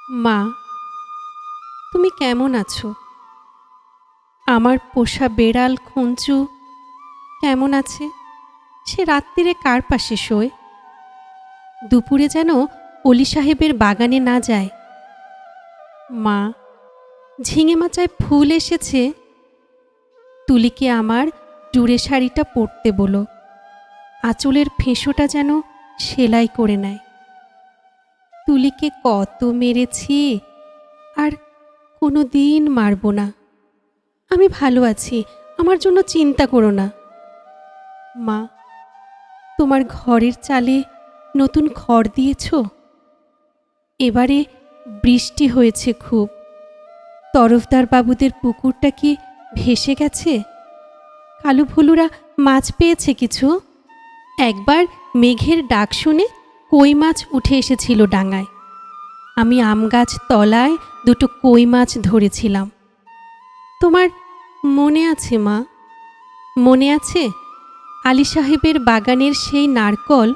মা, তুমি কেমন আছো? আমার পোষা বেড়াল খঞ্চু কেমন আছে? সে রাত্রিরে কার পাশে শোয়? দুপুরে যেন অলি সাহেবের বাগানে না যায়। মা, ঝিঙে মাচায় ফুল এসেছে। তুলিকে আমার জুড়ে শাড়িটা পরতে বলো। আঁচলের ফেঁসোটা যেন সেলাই করে নেয়। তুলিকে কত মেরেছি, আর কোনো দিন মারব না। আমি ভালো আছি, আমার জন্য চিন্তা করো না। মা, তোমার ঘরের চালে নতুন খড় দিয়েছ? এবারে বৃষ্টি হয়েছে খুব। তরফদার বাবুদের পুকুরটা কি ভেসে গেছে? কালু ভুলুরা মাছ পেয়েছে কিছু? একবার মেঘের ডাক শুনে কই মাছ উঠে এসেছিল ডাঙায়। আমি আম গাছ তলায় দুটো কই মাছ ধরেছিলাম। তোমার মনে আছে মা? মনে আছে আলী সাহেবের বাগানের সেই নারকল?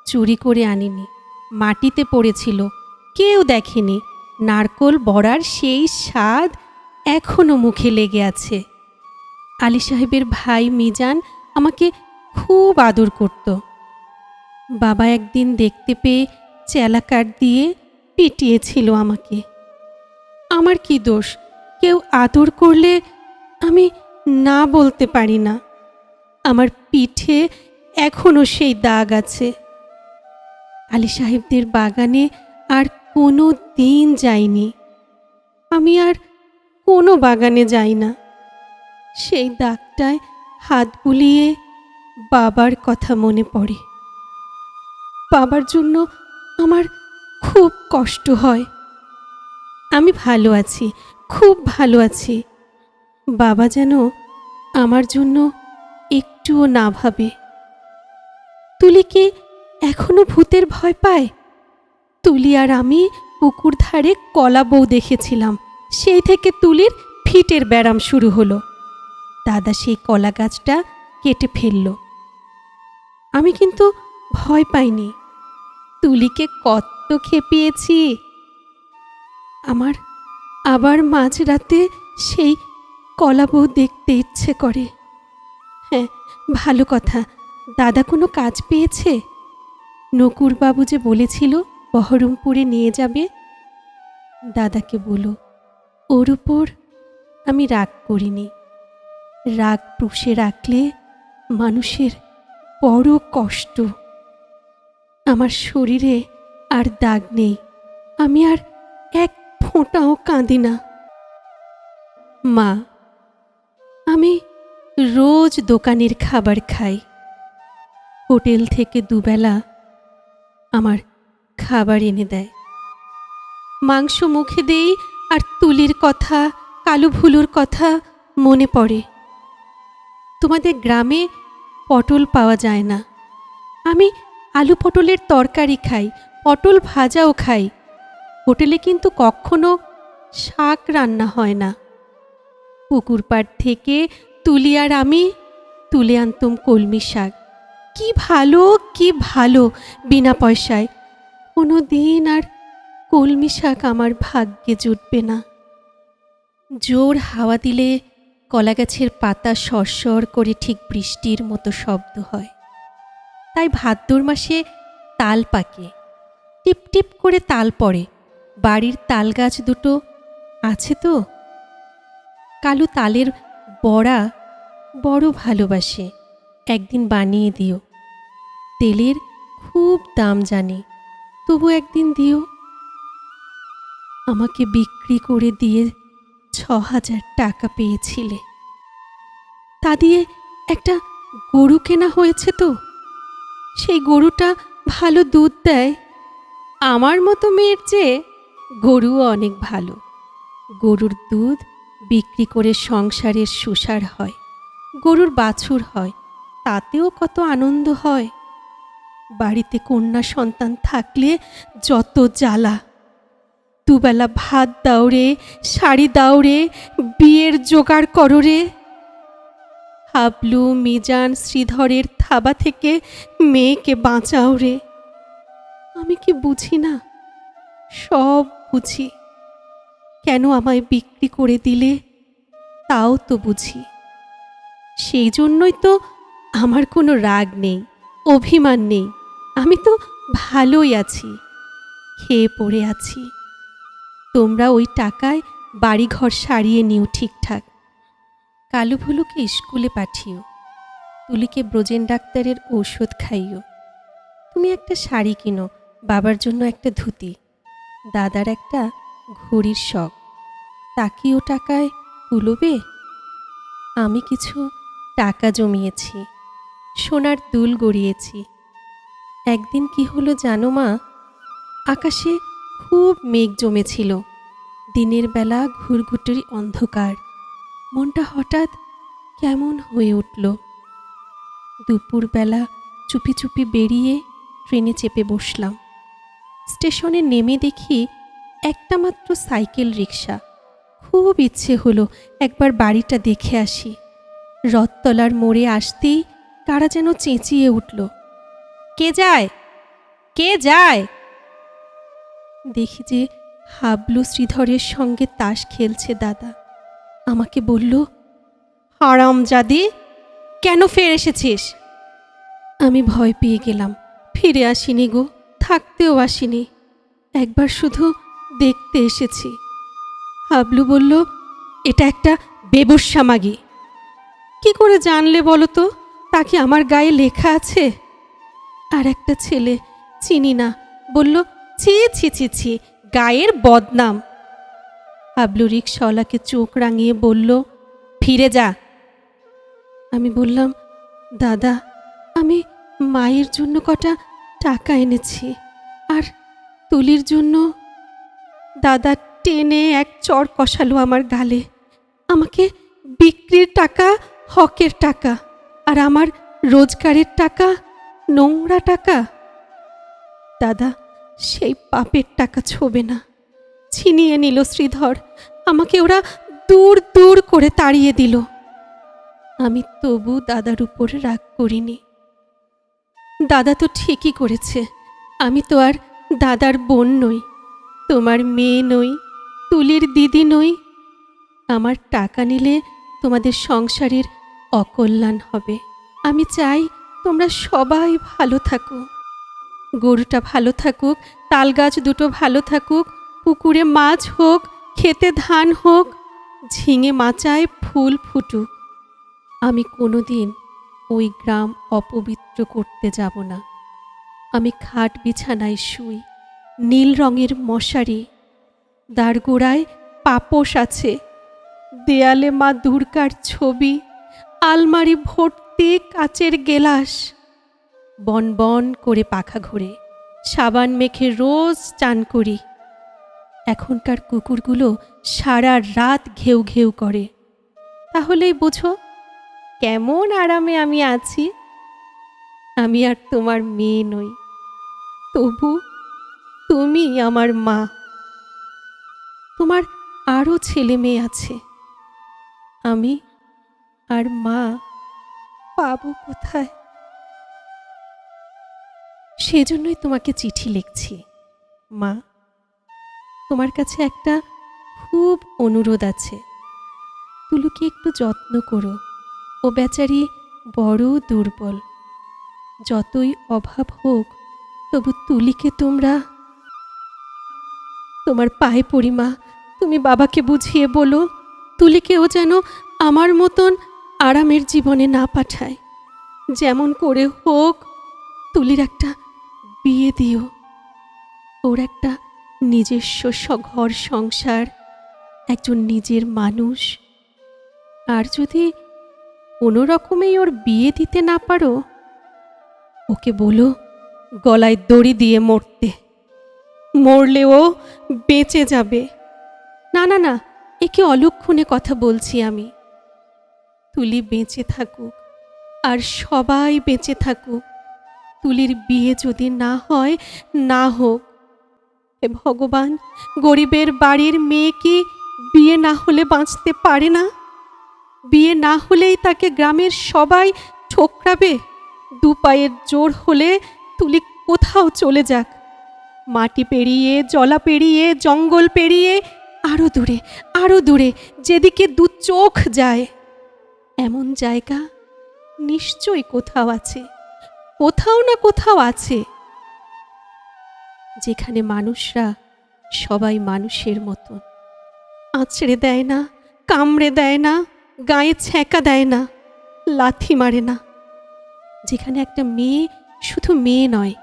চুরি করে আনিনি, মাটিতে পড়েছিল, কেউ দেখেনি। নারকল বড়ার সেই স্বাদ এখনো মুখে লেগে আছে। আলী সাহেবের ভাই মিজান আমাকে খুব আদর করত। বাবা একদিন দেখতে পেয়ে চেলাকাঠ দিয়ে পিটিয়েছিল আমাকে। আমার কি দোষ? কেউ আদর করলে আমি না বলতে পারি না। আমার পিঠে এখনো সেই দাগ আছে। আলী সাহেবদের বাগানে আর কোনো দিন যাইনি। আমি আর কোনো বাগানে যাই না। সেই দাগটায় হাত বুলিয়ে বাবার কথা মনে পড়ে। বাবার জন্য আমার খুব কষ্ট হয়। আমি ভালো আছি, খুব ভালো আছি। বাবা যেন আমার জন্য একটুও না ভাবে। তুলি কি এখনো ভূতের ভয় পায়? তুলি আর আমি পুকুর ধারে কলা বউ দেখেছিলাম। সেই থেকে তুলির ফিটের ব্যারাম শুরু হলো। দাদা সেই কলা গাছটা কেটে ফেলল। আমি কিন্তু ভয় পাইনি। তুলিকে কত খেপিয়েছি। আমার আবার মাঝরাতে সেই কলা বউ দেখতে ইচ্ছে করে। হ্যাঁ, ভালো কথা, দাদা কোনো কাজ পেয়েছে? নকুরবাবু যে বলেছিল বহরমপুরে নিয়ে যাবে। দাদাকে বলো, ওর উপর আমি রাগ করিনি। রাগ পুষে রাখলে মানুষের বড় কষ্ট। আমার শরীরে আর দাগ নেই। আমি আর এক ফোঁটাও কাঁদি না। মা, আমি রোজ দোকানের খাবার খাই। হোটেল থেকে দুবেলা আমার খাবার এনে দেয়। মাংস মুখে দেই আর তুলির কথা, কালু ভুলুর কথা মনে পড়ে। তোমাদের গ্রামে পটল পাওয়া যায় না। আমি আলু পটলের তরকারি খাই, পটল ভাজাও খাই। হোটেলে কিন্তু কখনো শাক রান্না হয় না। পুকুর পাড় থেকে তুলি আর আমি তুলে আনতুম কলমি শাক। কি ভালো, কি ভালো, বিনা পয়সায়। কোনো দিন আর কলমি শাক আমার ভাগ্যে জুটবে না। জোর হাওয়া দিলে কলাগাছের পাতা সরসর করে ঠিক বৃষ্টির মতো শব্দ হয়। তাই ভাদ্র মাসে তাল পাকে, টিপ টিপ করে তাল পড়ে। বাড়ির তাল গাছ দুটো আছে তো। কালু তালের বড়া বড় ভালোবাসে। একদিন বানিয়ে দিও। তেলের খুব দাম জানে, তবু একদিন দিও। আমাকে বিক্রি করে দিয়ে ৬,০০০ টাকা পেয়েছিলে। তা দিয়ে একটা গরু কেনা হয়েছে তো। সেই গরুটা ভালো দুধ দেয়। আমার মতো মেয়ের চেয়ে গরুও অনেক ভালো। গরুর দুধ বিক্রি করে সংসারের সুসার হয়। গরুর বাছুর হয়, তাতেও কত আনন্দ হয়। বাড়িতে কন্যা সন্তান থাকলে যত জ্বালা। দুবেলা ভাত দাও রে, শাড়ি দাও রে, বিয়ের জোগাড় করো রে। হাবলু, মিজান, শ্রীধরের থাবা থেকে মেয়েকে বাঁচাও রে। আমি কি বুঝি না? সব বুঝি, কেন আমায় বিক্রি করে দিলে তাও তো বুঝি। সেই জন্যই তো আমার কোনো রাগ নেই, অভিমান নেই। আমি তো ভালোই আছি, খেয়ে পড়ে আছি। তোমরা ওই টাকায় বাড়িঘর সারিয়ে নিও ঠিকঠাক। কালু ভুলুকে স্কুলে পাঠিও, তুলিকে ব্রজেন ডাক্তারের ঔষধ খাইও। তুমি একটা শাড়ি কিনো, বাবার জন্য একটা ধুতি, দাদার একটা ঘড়ির শখ। তাকি ও টাকায় কুলোবে? আমি কিছু টাকা জমিয়েছি, সোনার দুল গড়িয়েছি। একদিন কি হলো জানো মা? আকাশে খুব মেঘ জমেছিল, দিনের বেলা ঘুরঘুটুরি অন্ধকার। মনটা হঠাৎ কেমন হয়ে উঠল। দুপুরবেলা চুপি চুপি বেরিয়ে ট্রেনে চেপে বসলাম। স্টেশনে নেমে দেখি একটা মাত্র সাইকেল রিক্সা। খুব ইচ্ছে হলো একবার বাড়িটা দেখে আসি। রথতলার মোড়ে আসতেই কারা যেন চেঁচিয়ে উঠল, কে যায়, কে যায়? দেখি যে হাবলু শ্রীধরের সঙ্গে তাস খেলছে দাদা। আমাকে বলল, হারামজাদি, কেন ফের এসেছিস? আমি ভয় পেয়ে গেলাম। ফিরে আসিনি গো, থাকতেও আসিনি, একবার শুধু দেখতে এসেছি। হাবলু বলল, এটা একটা বেবস্যা মাগি। কি করে জানলে বলো তো? তাকে আমার গায়ে লেখা আছে। আর একটা ছেলে, চিনি না, বলল, ছি ছি ছি ছি, গায়ের বদনাম। হাবলু রিকশাওয়ালাকে চোখ রাঙিয়ে বলল, ফিরে যা। আমি বললাম, দাদা, আমি মায়ের জন্য কটা টাকা এনেছি, আর তুলির জন্য। দাদা টেনে এক চড় কষালো আমার গালে। আমাকে বিক্রির টাকা হকের টাকা, আর আমার রোজগারের টাকা নোংরা টাকা। দাদা সেই পাপের টাকা ছোবে না। ছিনিয়ে নিল শ্রীধর, আমাকে ওরা দূর দূর করে তাড়িয়ে দিল। আমি তবু দাদার উপর রাগ করিনি। দাদা তো ঠিকই করেছে। আমি তো আর দাদার বোন নই, তোমার মেয়ে নই, তুলির দিদি নই। আমার টাকা নিলে তোমাদের সংসারের অকল্যাণ হবে। আমি চাই তোমরা সবাই ভালো থাকো। গরুটা ভালো থাকুক, তালগাছ দুটো ভালো থাকুক, পুকুরে মাছ হোক, খেতে ধান হোক, ঝিঙে মাচায় ফুল ফুটুক। আমি কোনোদিন ওই গ্রাম অপবিত্র করতে যাব না। আমি খাট বিছানায় শুই, নীল রঙের মশারি, দাঁড়গোড়ায় পাপোশ আছে, দেয়ালে মা দুর্গার ছবি, আলমারি ভর্তি কাচের গেলাস। বন বন করে পাখা ঘোরে, সাবান মেখে রোজ চান করি। এখনকার কুকুরগুলো সারা রাত ঘেউ ঘেউ করে। তাহলেই বুঝো কেমন আরামে আমি আছি। আমি আর তোমার মেয়ে নই, তবু তুমি আমার মা। তোমার আরও ছেলে মেয়ে আছে, আমি আর মা পাবো কোথায়? সেজন্যই তোমাকে চিঠি লিখছি। মা, তোমার কাছে একটা খুব অনুরোধ আছে। তুলুকে একটু যত্ন করো, ও বেচারি বড় দুর্বল। যতই অভাব হোক, তবু তুলিকে তোমরা, তোমার পায়ে পড়ি মা, তুমি বাবাকে বুঝিয়ে বলো, তুলিকেও যেন আমার মতন আরামের জীবনে না পাঠায়। যেমন করে হোক তুলির একটা বিয়ে দিও। ওর একটা নিজস্ব ঘর সংসার, একজন নিজের মানুষ। আর যদি কোনো রকমেই ওর বিয়ে দিতে না পারো, ওকে বলো গলায় দড়ি দিয়ে মরতে। মরলে ও বেঁচে যাবে। না না না, একে অলক্ষণে কথা বলছি আমি। তুলি বেঁচে থাকুক, আর সবাই বেঁচে থাকুক। তুলির বিয়ে যদি না হয়, না হোক। হে ভগবান, গরিবের বাড়ির মেয়ে কি বিয়ে না হলে বাঁচতে পারে না? বিয়ে না হলেই তাকে গ্রামের সবাই ঠোকরাবে। দু পায়ের জোর হলে তুলি কোথাও চলে যাক, মাটি পেরিয়ে, জলা পেরিয়ে, জঙ্গল পেরিয়ে, আরো দূরে, যেদিকে দু চোখ যায়। এমন জায়গা নিশ্চয়ই কোথাও আছে, কোথাও না কোথাও আছে, যেখানে মানুষরা সবাই মানুষের মতন, আঁচড়ে দেয় না, কামড়ে দেয় না, গায়ে ছ্যাঁকা দেয় না, লাথি মারে না, যেখানে একটা মেয়ে শুধু মেয়ে নয়,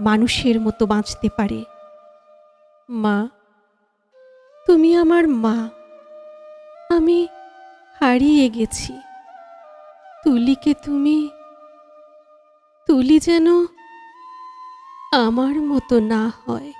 মানুষের মতো বাঁচতে পারে। মা, তুমি আমার মা। আমি হারিয়ে গেছি। তুলি যেন আমার মতো না হয়।